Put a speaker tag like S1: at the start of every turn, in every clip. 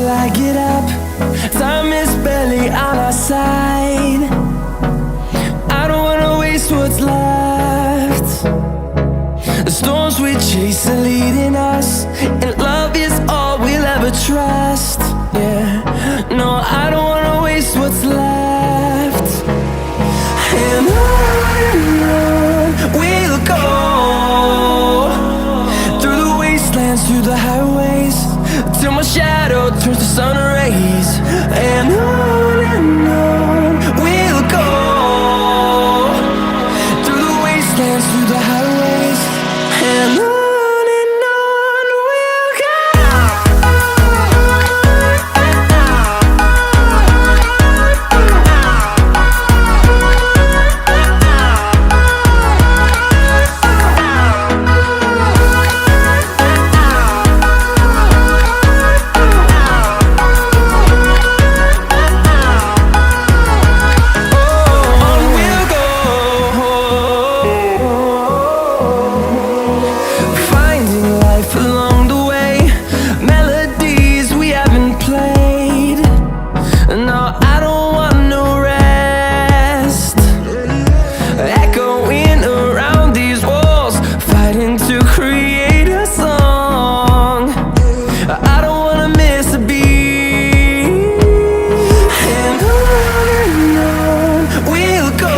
S1: till I get up. Time is barely on our side. I don't wanna waste what's left. The storms we chase are leading us, and love is all we'll ever trust. Yeah, no, I don't wanna waste what's left. And on we'll go, through the wastelands, through the highways, till my shadow turns to sun rays. And on we'll go, through the wastelands, through the highways, and on we'll go.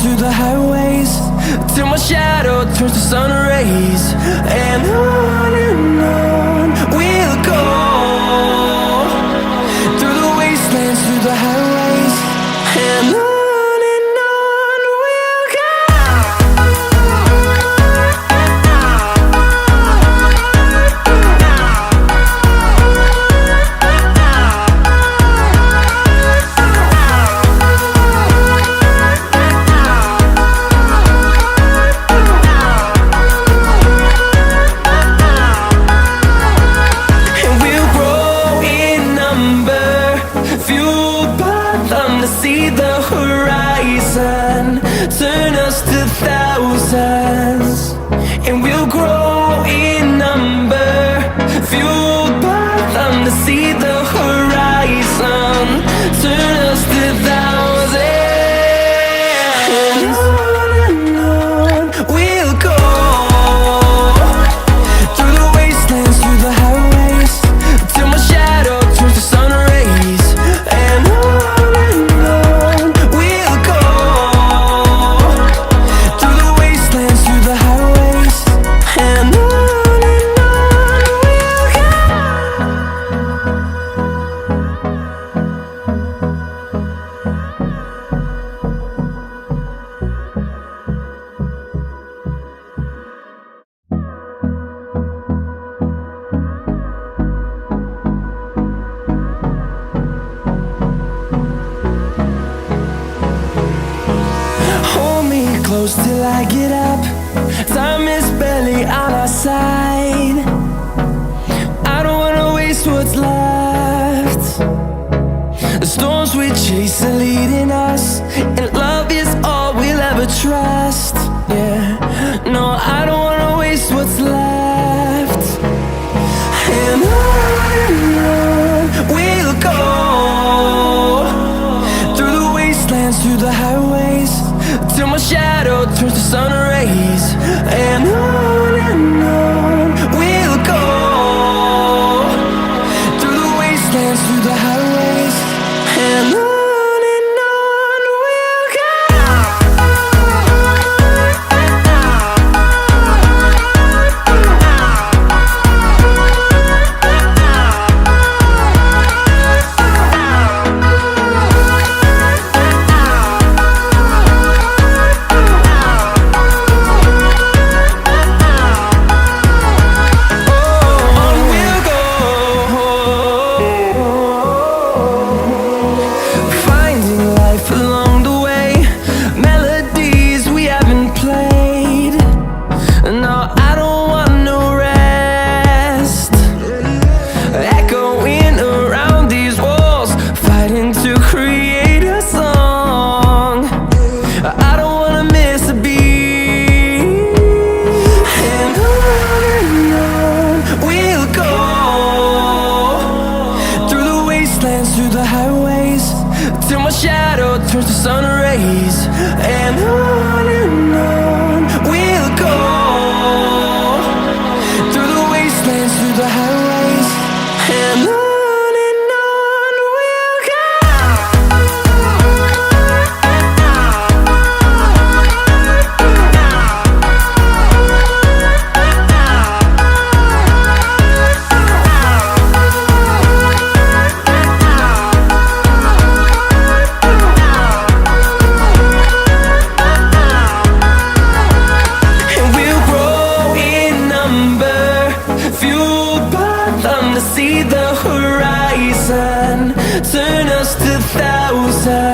S1: Through the highways, till my shadow turns to sun rays. And on we'll go, through the wastelands, through the highways, and on we'll go. See the horizon turn us to thousands, and we'll grow in number, fueled by them. To see the horizon turn us to thousands, and on we'll go, through the wastelands, through the highways, till my shadow turns to sun rays. And close till I get up. Time is barely on our side. I don't wanna waste what's left. The storms we chase are leading us, and love is all we'll ever trust. Yeah, no, I don't wanna waste what's left. And on we'll go, through the wastelands, through the highways, till my shadow turns to sun rays. And on we'll go, through the wastelands, through the highways, and on. towards the sun rays, and on we'll go, through the wastelands, through the highways, and on we'll go. See the horizon, turn us to thousands.